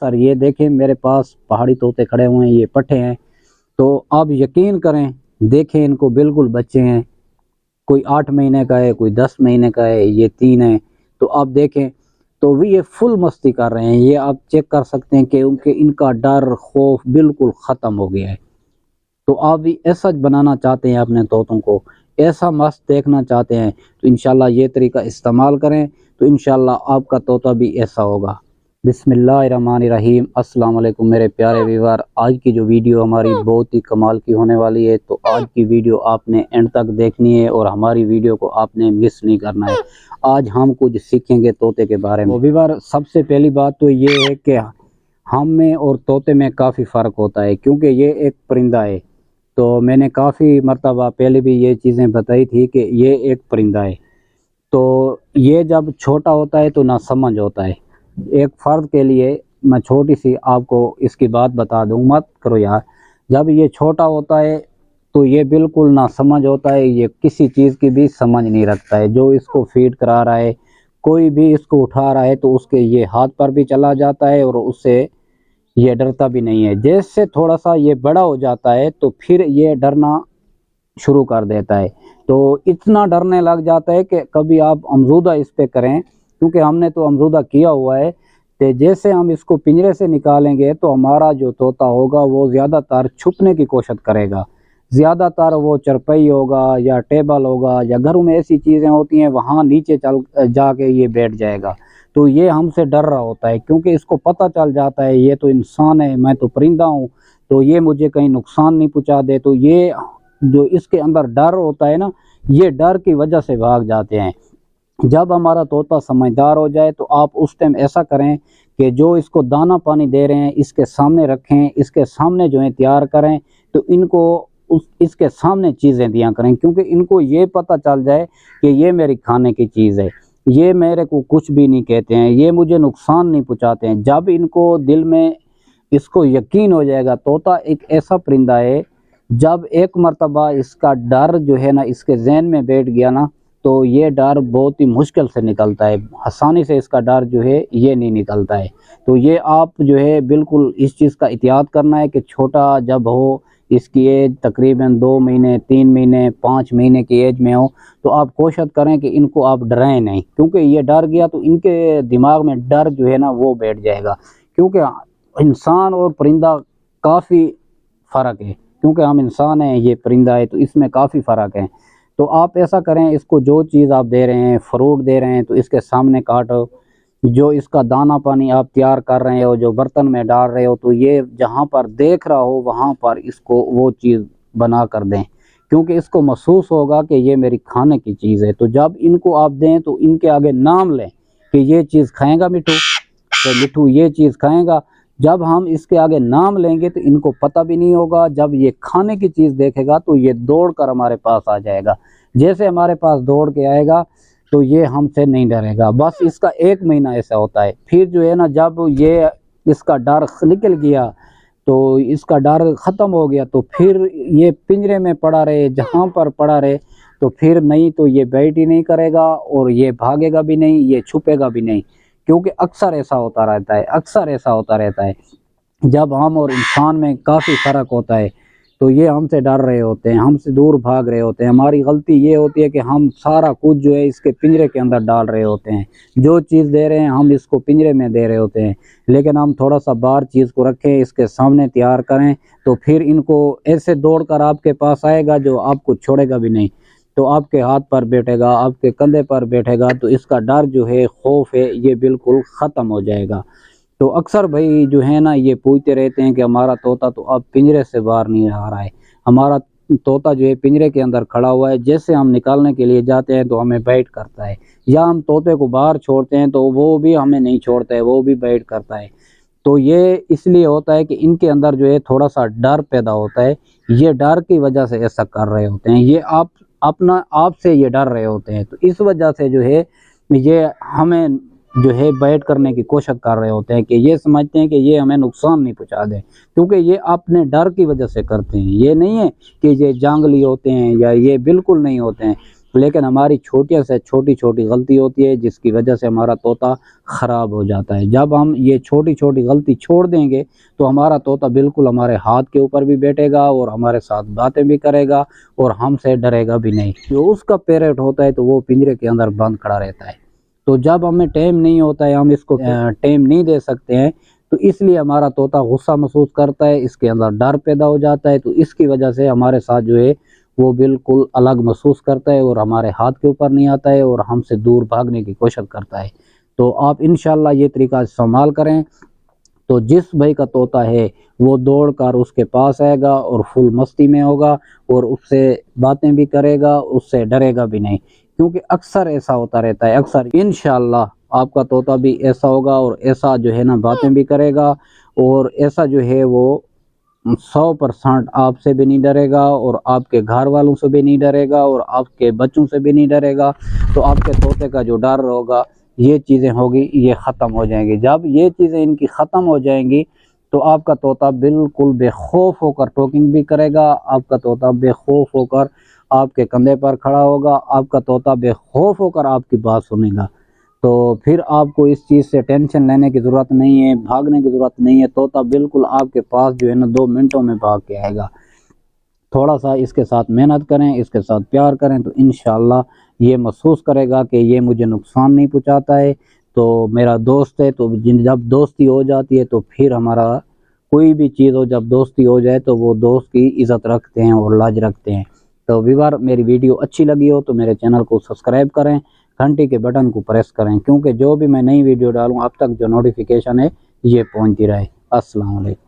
Sir ये देखें मेरे पास पहाड़ी तोते खड़े हुए हैं, ये पट्टे हैं। तो आप यकीन करें, देखें इनको, बिल्कुल बच्चे हैं। कोई 8 महीने का है, कोई 10 महीने का है, ये 3 है। तो आप देखें तो भी ये फुल मस्ती कर रहे हैं। ये आप चेक कर सकते हैं कि उनके इनका डर खौफ बिल्कुल ख़त्म हो गया है। तो आप भी ऐसा बनाना चाहते हैं अपने तोतों को, ऐसा मस्त देखना चाहते हैं, तो इंशाल्लाह ये तरीका इस्तेमाल करें, तो इंशाल्लाह आपका तोता भी ऐसा होगा। बिस्मिल्लाहिर्रहमानिर्रहीम। अस्सलाम वालेकुम मेरे प्यारे व्यूअर। आज की जो वीडियो हमारी बहुत ही कमाल की होने वाली है, तो आज की वीडियो आपने एंड तक देखनी है और हमारी वीडियो को आपने मिस नहीं करना है। आज हम कुछ सीखेंगे तोते के बारे में। व्यूअर, सबसे पहली बात तो ये है कि हम में और तोते में काफ़ी फ़र्क होता है, क्योंकि ये एक परिंदा है। तो मैंने काफ़ी मरतबा पहले भी ये चीज़ें बताई थी कि ये एक परिंदा है। तो ये जब छोटा होता है तो ना समझ होता है। एक फ़र्द के लिए मैं छोटी सी आपको इसकी बात बता दूं, मत करो यार। जब ये छोटा होता है तो ये बिल्कुल ना समझ होता है, ये किसी चीज़ की भी समझ नहीं रखता है। जो इसको फीड करा रहा है, कोई भी इसको उठा रहा है, तो उसके ये हाथ पर भी चला जाता है और उससे ये डरता भी नहीं है। जैसे थोड़ा सा ये बड़ा हो जाता है तो फिर ये डरना शुरू कर देता है। तो इतना डरने लग जाता है कि कभी आप अमजूदा इस पे करें, क्योंकि हमने तो अमजूदा किया हुआ है। तो जैसे हम इसको पिंजरे से निकालेंगे तो हमारा जो तोता होगा वो ज़्यादातर छुपने की कोशिश करेगा। ज़्यादातर वो चरपाई होगा या टेबल होगा या घरों में ऐसी चीज़ें होती हैं, वहाँ नीचे चल जाके ये बैठ जाएगा। तो ये हमसे डर रहा होता है, क्योंकि इसको पता चल जाता है ये तो इंसान है, मैं तो परिंदा हूँ, तो ये मुझे कहीं नुकसान नहीं पहुँचा दे। तो ये जो इसके अंदर डर होता है ना, ये डर की वजह से भाग जाते हैं। जब हमारा तोता समझदार हो जाए तो आप उस टाइम ऐसा करें कि जो इसको दाना पानी दे रहे हैं इसके सामने रखें, इसके सामने जो है तैयार करें। तो इनको इसके सामने चीज़ें दिया करें, क्योंकि इनको ये पता चल जाए कि ये मेरी खाने की चीज़ है, ये मेरे को कुछ भी नहीं कहते हैं, ये मुझे नुकसान नहीं पहुँचाते हैं। जब इनको दिल में इसको यकीन हो जाएगा, तोता एक ऐसा परिंदा है, जब एक मर्तबा इसका डर जो है ना इसके जहन में बैठ गया ना, तो ये डर बहुत ही मुश्किल से निकलता है। आसानी से इसका डर जो है ये नहीं निकलता है। तो ये आप जो है बिल्कुल इस चीज़ का एहतियात करना है कि छोटा जब हो, इसकी एज तकरीबन 2 महीने 3 महीने 5 महीने की एज में हो, तो आप कोशिश करें कि इनको आप डराएं नहीं, क्योंकि ये डर गया तो इनके दिमाग में डर जो है ना वो बैठ जाएगा। क्योंकि इंसान और परिंदा काफ़ी फ़र्क है, क्योंकि हम इंसान हैं, ये परिंदा है, तो इसमें काफ़ी फ़र्क है। तो आप ऐसा करें, इसको जो चीज़ आप दे रहे हैं, फ्रूट दे रहे हैं, तो इसके सामने काटो। जो इसका दाना पानी आप तैयार कर रहे हो, जो बर्तन में डाल रहे हो, तो ये जहाँ पर देख रहा हो वहाँ पर इसको वो चीज़ बना कर दें, क्योंकि इसको महसूस होगा कि ये मेरी खाने की चीज़ है। तो जब इनको आप दें तो इनके आगे नाम लें कि ये चीज़ खाएगा मिठू, तो मिठू ये चीज़ खाएगा। जब हम इसके आगे नाम लेंगे तो इनको पता भी नहीं होगा। जब ये खाने की चीज़ देखेगा तो ये दौड़ कर हमारे पास आ जाएगा। जैसे हमारे पास दौड़ के आएगा तो ये हमसे नहीं डरेगा। बस इसका 1 महीना ऐसा होता है। फिर जो है ना, जब ये इसका डर निकल गया, तो इसका डर ख़त्म हो गया, तो फिर ये पिंजरे में पड़ा रहे, जहाँ पर पड़ा रहे, तो फिर नहीं तो ये बैठ ही नहीं करेगा और ये भागेगा भी नहीं, ये छुपेगा भी नहीं। क्योंकि अक्सर ऐसा होता रहता है, अक्सर ऐसा होता रहता है। जब हम और इंसान में काफ़ी फ़र्क होता है, तो ये हमसे डर रहे होते हैं, हमसे दूर भाग रहे होते हैं। हमारी गलती ये होती है कि हम सारा कुछ जो है इसके पिंजरे के अंदर डाल रहे होते हैं। जो चीज़ दे रहे हैं हम इसको पिंजरे में दे रहे होते हैं, लेकिन हम थोड़ा सा बाहर चीज़ को रखें, इसके सामने तैयार करें, तो फिर इनको ऐसे दौड़ कर आपके पास आएगा जो आपको छोड़ेगा भी नहीं। तो आपके हाथ पर बैठेगा, आपके कंधे पर बैठेगा, तो इसका डर जो है, खौफ है, ये बिल्कुल ख़त्म हो जाएगा। तो अक्सर भाई जो है ना ये पूछते रहते हैं कि हमारा तोता तो अब पिंजरे से बाहर नहीं आ रहा है, हमारा तोता जो है पिंजरे के अंदर खड़ा हुआ है। जैसे हम निकालने के लिए जाते हैं तो हमें बाइट करता है, या हम तोते को बाहर छोड़ते हैं तो वो भी हमें नहीं छोड़ता है, वो भी बाइट करता है। तो ये इसलिए होता है कि इनके अंदर जो है थोड़ा सा डर पैदा होता है। ये डर की वजह से ऐसा कर रहे होते हैं, ये आप से ये डर रहे होते हैं। तो इस वजह से जो है ये हमें जो है बैठ करने की कोशिश कर रहे होते हैं, कि ये समझते हैं कि ये हमें नुकसान नहीं पहुंचा दे, क्योंकि ये अपने डर की वजह से करते हैं। ये नहीं है कि ये जंगली होते हैं, या ये बिल्कुल नहीं होते हैं। लेकिन हमारी छोटी से छोटी छोटी गलती होती है जिसकी वजह से हमारा तोता ख़राब हो जाता है। जब हम ये छोटी छोटी गलती छोड़ देंगे तो हमारा तोता बिल्कुल हमारे हाथ के ऊपर भी बैठेगा और हमारे साथ बातें भी करेगा और हमसे डरेगा भी नहीं। जो उसका पेरेंट होता है तो वो पिंजरे के अंदर बंद खड़ा रहता है। तो जब हमें टाइम नहीं होता है, हम इसको टाइम नहीं दे सकते हैं, तो इसलिए हमारा तोता गुस्सा महसूस करता है, इसके अंदर डर पैदा हो जाता है। तो इसकी वजह से हमारे साथ जो है वो बिल्कुल अलग महसूस करता है और हमारे हाथ के ऊपर नहीं आता है और हमसे दूर भागने की कोशिश करता है। तो आप इंशाल्लाह ये तरीका इस्तेमाल करें तो जिस भाई का तोता है वो दौड़कर उसके पास आएगा और फुल मस्ती में होगा और उससे बातें भी करेगा, उससे डरेगा भी नहीं। क्योंकि अक्सर ऐसा होता रहता है, अक्सर। इंशाल्लाह आपका तोता भी ऐसा होगा और ऐसा जो है ना बातें भी करेगा और ऐसा जो है वो 100% आपसे भी नहीं डरेगा और आपके घर वालों से भी नहीं डरेगा और आपके बच्चों से भी नहीं डरेगा। तो आपके तोते का जो डर होगा, ये चीज़ें होगी, ये ख़त्म हो जाएंगी। जब ये चीज़ें इनकी ख़त्म हो जाएंगी तो आपका तोता बिल्कुल बेखौफ होकर टॉकिंग भी करेगा, आपका तोता बेखौफ होकर आपके कंधे पर खड़ा होगा, आपका तोता बेखौफ होकर आपकी बात सुनेगा। तो फिर आपको इस चीज़ से टेंशन लेने की ज़रूरत नहीं है, भागने की ज़रूरत नहीं है। तोता बिल्कुल आपके पास जो है ना 2 मिनटों में भाग के आएगा। थोड़ा सा इसके साथ मेहनत करें, इसके साथ प्यार करें तो इंशाल्लाह ये महसूस करेगा कि ये मुझे नुकसान नहीं पहुंचाता है, तो मेरा दोस्त है। तो जब दोस्ती हो जाती है तो फिर हमारा कोई भी चीज़ हो, जब दोस्ती हो जाए तो वो दोस्त की इज़्ज़त रखते हैं और लाज रखते हैं। तो व्यूअर, मेरी वीडियो अच्छी लगी हो तो मेरे चैनल को सब्सक्राइब करें, घंटी के बटन को प्रेस करें, क्योंकि जो भी मैं नई वीडियो डालूँ अब तक जो नोटिफिकेशन है ये पहुँचती रहे। अस्सलाम वालेकुम।